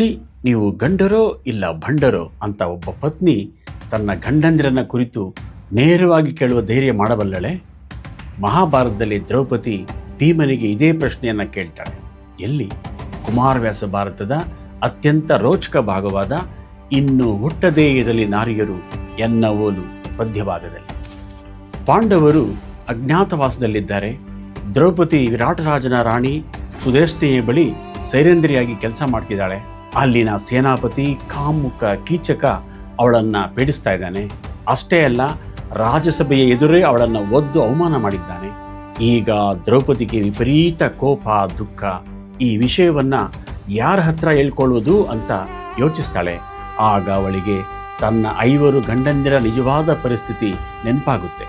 ಛೀ, ನೀವು ಗಂಡರೋ ಇಲ್ಲ ಭಂಡರೋ ಅಂತ ಒಬ್ಬ ಪತ್ನಿ ತನ್ನ ಗಂಡಂದಿರನ್ನ ಕುರಿತು ನೇರವಾಗಿ ಕೇಳುವ ಧೈರ್ಯ ಮಾಡಬಲ್ಲಳೆ? ಮಹಾಭಾರತದಲ್ಲಿ ದ್ರೌಪದಿ ಭೀಮನಿಗೆ ಇದೇ ಪ್ರಶ್ನೆಯನ್ನು ಕೇಳ್ತಾಳೆ. ಎಲ್ಲಿ? ಕುಮಾರವ್ಯಾಸ ಭಾರತದ ಅತ್ಯಂತ ರೋಚಕ ಭಾಗವಾದ ಇನ್ನು ಹುಟ್ಟದೇ ಇರಲಿ ನಾರಿಯರು ಎನ್ನ ಓಲು ಪದ್ಯಭಾಗದಲ್ಲಿ. ಪಾಂಡವರು ಅಜ್ಞಾತವಾಸದಲ್ಲಿದ್ದಾರೆ. ದ್ರೌಪದಿ ವಿರಾಟರಾಜನ ರಾಣಿ ಸುದೇಶ್ನೆಯ ಬಳಿ ಸೈರಂದ್ರಿಯಾಗಿ ಕೆಲಸ ಮಾಡ್ತಿದ್ದಾಳೆ. ಅಲ್ಲಿನ ಸೇನಾಪತಿ ಕಾಮುಕ ಕೀಚಕ ಅವಳನ್ನು ಪೀಡಿಸ್ತಾ ಇದ್ದಾನೆ. ಅಷ್ಟೇ ಅಲ್ಲ, ರಾಜಸಭೆಯ ಎದುರೇ ಅವಳನ್ನು ಒದ್ದು ಅವಮಾನ ಮಾಡಿದ್ದಾನೆ. ಈಗ ದ್ರೌಪದಿಗೆ ವಿಪರೀತ ಕೋಪ, ದುಃಖ. ಈ ವಿಷಯವನ್ನ ಯಾರ ಹತ್ರ ಹೇಳ್ಕೊಳ್ಳುವುದು ಅಂತ ಯೋಚಿಸ್ತಾಳೆ. ಆಗ ಅವಳಿಗೆ ತನ್ನ 5 ಗಂಡಂದಿರ ನಿಜವಾದ ಪರಿಸ್ಥಿತಿ ನೆನಪಾಗುತ್ತೆ.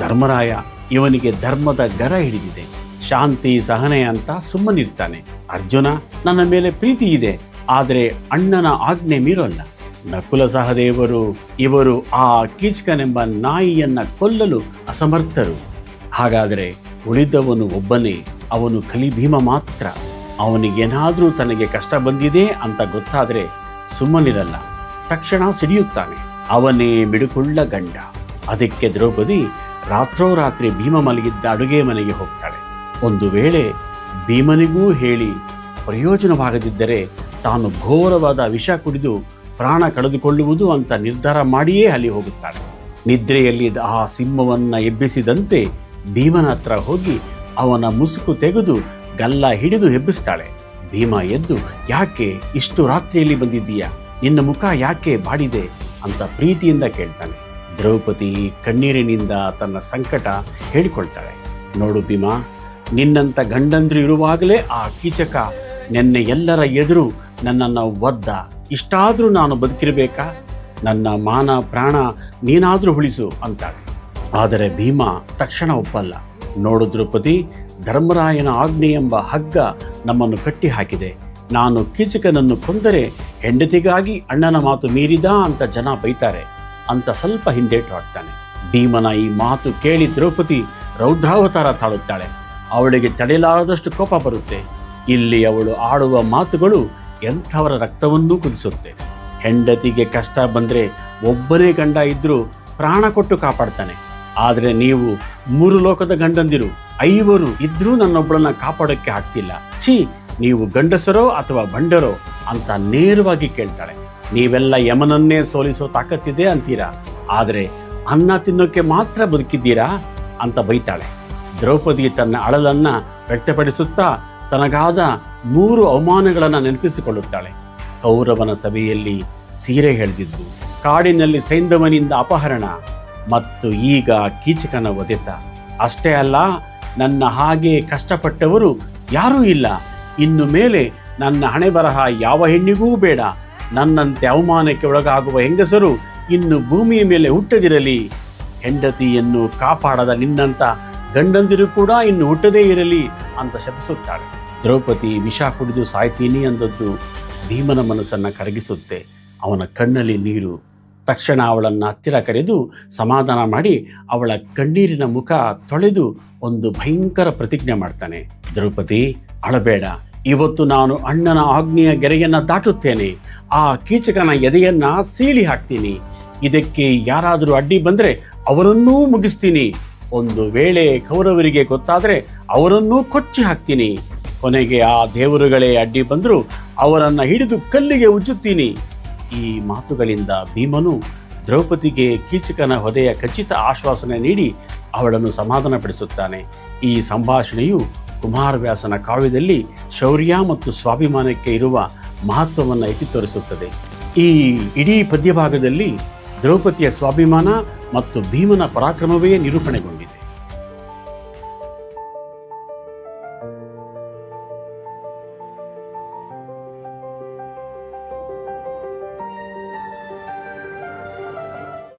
ಧರ್ಮರಾಯ ಇವನಿಗೆ ಧರ್ಮದ ಗರ ಹಿಡಿದಿದೆ, ಶಾಂತಿ ಸಹನೆ ಅಂತ ಸುಮ್ಮನಿರ್ತಾನೆ. ಅರ್ಜುನ ನನ್ನ ಮೇಲೆ ಪ್ರೀತಿ ಇದೆ, ಆದರೆ ಅಣ್ಣನ ಆಜ್ಞೆ ಮೀರೋಲ್ಲ. ನಕುಲ ಸಹದೇವರು ಇವರು ಆ ಕೀಚಕನೆಂಬ ನಾಯಿಯನ್ನ ಕೊಲ್ಲಲು ಅಸಮರ್ಥರು. ಹಾಗಾದರೆ ಉಳಿದವನು ಒಬ್ಬನೇ, ಅವನು ಕಲಿಭೀಮ ಮಾತ್ರ. ಅವನಿಗೇನಾದರೂ ತನಗೆ ಕಷ್ಟ ಬಂದಿದೆ ಅಂತ ಗೊತ್ತಾದರೆ ಸುಮ್ಮನಿರಲ್ಲ, ತಕ್ಷಣ ಸಿಡಿಯುತ್ತಾನೆ. ಅವನೇ ಬಿಡುಕುಳ್ಳ ಗಂಡ. ಅದಕ್ಕೆ ದ್ರೌಪದಿ ರಾತ್ರೋರಾತ್ರಿ ಭೀಮ ಮಲಗಿದ್ದ ಅಡುಗೆ ಮನೆಗೆ ಹೋಗ್ತಾಳೆ. ಒಂದು ವೇಳೆ ಭೀಮನಿಗೂ ಹೇಳಿ ಪ್ರಯೋಜನವಾಗದಿದ್ದರೆ ತಾನು ಘೋರವಾದ ವಿಷ ಕುಡಿದು ಪ್ರಾಣ ಕಳೆದುಕೊಳ್ಳುವುದು ಅಂತ ನಿರ್ಧಾರ ಮಾಡಿಯೇ ಅಲ್ಲಿ ಹೋಗುತ್ತಾಳೆ. ನಿದ್ರೆಯಲ್ಲಿ ಆ ಸಿಂಹವನ್ನು ಎಬ್ಬಿಸಿದಂತೆ ಭೀಮನ ಹತ್ರ ಹೋಗಿ ಅವನ ಮುಸುಕು ತೆಗೆದು ಗಲ್ಲ ಹಿಡಿದು ಎಬ್ಬಿಸ್ತಾಳೆ. ಭೀಮ ಎದ್ದು, ಯಾಕೆ ಇಷ್ಟು ರಾತ್ರಿಯಲ್ಲಿ ಬಂದಿದ್ದೀಯಾ? ನಿನ್ನ ಮುಖ ಯಾಕೆ ಬಾಡಿದೆ ಅಂತ ಪ್ರೀತಿಯಿಂದ ಕೇಳ್ತಾನೆ. ದ್ರೌಪದಿ ಕಣ್ಣೀರಿನಿಂದ ತನ್ನ ಸಂಕಟ ಹೇಳಿಕೊಳ್ತಾಳೆ. ನೋಡು ಭೀಮ, ನಿನ್ನಂಥ ಗಂಡಂದ್ರು ಇರುವಾಗಲೇ ಆ ಕೀಚಕ ನೆನ್ನೆ ಎಲ್ಲರ ಎದುರು ನನ್ನನ್ನು ಒದ್ದ. ಇಷ್ಟಾದರೂ ನಾನು ಬದುಕಿರಬೇಕಾ? ನನ್ನ ಮಾನ ಪ್ರಾಣ ನೀನಾದರೂ ಉಳಿಸು ಅಂತಾಳೆ. ಆದರೆ ಭೀಮ ತಕ್ಷಣ ಒಪ್ಪಲ್ಲ. ನೋಡು ದ್ರೌಪದಿ, ಧರ್ಮರಾಯನ ಆಜ್ಞೆ ಎಂಬ ಹಗ್ಗ ನಮ್ಮನ್ನು ಕಟ್ಟಿ ಹಾಕಿದೆ. ನಾನು ಕೀಚಕನನ್ನು ಕೊಂದರೆ ಹೆಂಡತಿಗಾಗಿ ಅಣ್ಣನ ಮಾತು ಮೀರಿದ ಅಂತ ಜನ ಬೈತಾರೆ ಅಂತ ಸ್ವಲ್ಪ ಹಿಂದೇಟು ಹಾಕ್ತಾನೆ. ಭೀಮನ ಈ ಮಾತು ಕೇಳಿ ದ್ರೌಪದಿ ರೌದ್ರಾವತಾರ ತಾಳುತ್ತಾಳೆ. ಅವಳಿಗೆ ತಡೆಯಲಾರದಷ್ಟು ಕೋಪ ಬರುತ್ತೆ. ಇಲ್ಲಿ ಅವಳು ಆಡುವ ಮಾತುಗಳು ಎಂಥವರ ರಕ್ತವನ್ನೂ ಕುದಿಸುತ್ತೆ. ಹೆಂಡತಿಗೆ ಕಷ್ಟ ಬಂದರೆ ಒಬ್ಬನೇ ಗಂಡ ಇದ್ದರೂ ಪ್ರಾಣ ಕೊಟ್ಟು ಕಾಪಾಡ್ತಾನೆ. ಆದರೆ ನೀವು 3 ಲೋಕದ ಗಂಡಂದಿರು 5 ಇದ್ರೂ ನನ್ನೊಬ್ಬಳನ್ನ ಕಾಪಾಡೋಕ್ಕೆ ಆಗ್ತಿಲ್ಲ. ಛೀ, ನೀವು ಗಂಡಸರೋ ಅಥವಾ ಬಂಡರೋ ಅಂತ ನೇರವಾಗಿ ಕೇಳ್ತಾಳೆ. ನೀವೆಲ್ಲ ಯಮನನ್ನೇ ಸೋಲಿಸೋ ತಾಕತ್ತಿದೆ ಅಂತೀರಾ, ಆದರೆ ಅನ್ನ ತಿನ್ನೋಕ್ಕೆ ಮಾತ್ರ ಬದುಕಿದ್ದೀರಾ ಅಂತ ಬೈತಾಳೆ. ದ್ರೌಪದಿ ತನ್ನ ಅಳಲನ್ನು ವ್ಯಕ್ತಪಡಿಸುತ್ತಾ ತನಗಾದ 3 ಅವಮಾನಗಳನ್ನು ನೆನಪಿಸಿಕೊಳ್ಳುತ್ತಾಳೆ. ಕೌರವನ ಸಭೆಯಲ್ಲಿ ಸೀರೆ ಎಳೆದಿದ್ದು, ಕಾಡಿನಲ್ಲಿ ಸೈಂಧವನಿಂದ ಅಪಹರಣ, ಮತ್ತು ಈಗ ಕೀಚಕನ ಒದೆತ. ಅಷ್ಟೇ ಅಲ್ಲ, ನನ್ನ ಹಾಗೆ ಕಷ್ಟಪಟ್ಟವರು ಯಾರೂ ಇಲ್ಲ. ಇನ್ನು ಮೇಲೆ ನನ್ನ ಹಣೆ ಬರಹ ಯಾವ ಹೆಣ್ಣಿಗೂ ಬೇಡ. ನನ್ನಂತೆ ಅವಮಾನಕ್ಕೆ ಒಳಗಾಗುವ ಹೆಂಗಸರು ಇನ್ನು ಭೂಮಿಯ ಮೇಲೆ ಹುಟ್ಟದಿರಲಿ. ಹೆಂಡತಿಯನ್ನು ಕಾಪಾಡದ ನಿನ್ನಂಥ ಗಂಡಂದಿರು ಕೂಡ ಇನ್ನು ಹುಟ್ಟದೇ ಇರಲಿ ಅಂತ ಶಪಿಸುತ್ತಾಳೆ. ದ್ರೌಪದಿ ವಿಷ ಕುಡಿದು ಸಾಯ್ತೀನಿ ಅಂದದ್ದು ಭೀಮನ ಮನಸ್ಸನ್ನು ಕರಗಿಸುತ್ತೆ. ಅವನ ಕಣ್ಣಲ್ಲಿ ನೀರು. ತಕ್ಷಣ ಅವಳನ್ನು ಹತ್ತಿರ ಕರೆದು ಸಮಾಧಾನ ಮಾಡಿ ಅವಳ ಕಣ್ಣೀರಿನ ಮುಖ ತೊಳೆದು ಒಂದು ಭಯಂಕರ ಪ್ರತಿಜ್ಞೆ ಮಾಡ್ತಾನೆ. ದ್ರೌಪದಿ, ಅಳಬೇಡ. ಇವತ್ತು ನಾನು ಅಣ್ಣನ ಆಜ್ಞೆಯ ಗೆರೆಯನ್ನು ದಾಟುತ್ತೇನೆ. ಆ ಕೀಚಕನ ಎದೆಯನ್ನು ಸೀಳಿ ಹಾಕ್ತೀನಿ. ಇದಕ್ಕೆ ಯಾರಾದರೂ ಅಡ್ಡಿ ಬಂದರೆ ಅವರನ್ನೂ ಮುಗಿಸ್ತೀನಿ. ಒಂದು ವೇಳೆ ಕೌರವರಿಗೆ ಗೊತ್ತಾದರೆ ಅವರನ್ನೂ ಕೊಚ್ಚಿ ಹಾಕ್ತೀನಿ. ಕೊನೆಗೆ ಆ ದೇವರುಗಳೇ ಅಡ್ಡಿ ಬಂದರೂ ಅವರನ್ನು ಹಿಡಿದು ಕಲ್ಲಿಗೆ ಉಜ್ಜುತ್ತೀನಿ. ಈ ಮಾತುಗಳಿಂದ ಭೀಮನು ದ್ರೌಪದಿಗೆ ಕೀಚಕನ ಹೊದೆಯ ಖಚಿತ ಆಶ್ವಾಸನೆ ನೀಡಿ ಅವಳನ್ನು ಸಮಾಧಾನಪಡಿಸುತ್ತಾನೆ. ಈ ಸಂಭಾಷಣೆಯು ಕುಮಾರವ್ಯಾಸನ ಕಾವ್ಯದಲ್ಲಿ ಶೌರ್ಯ ಮತ್ತು ಸ್ವಾಭಿಮಾನಕ್ಕೆ ಇರುವ ಮಹತ್ವವನ್ನು ಎತ್ತಿ ತೋರಿಸುತ್ತದೆ. ಈ ಇಡೀ ಪದ್ಯಭಾಗದಲ್ಲಿ ದ್ರೌಪದಿಯ ಸ್ವಾಭಿಮಾನ ಮತ್ತು ಭೀಮನ ಪರಾಕ್ರಮವೇ ನಿರೂಪಣೆಗೊಂಡಿದೆ.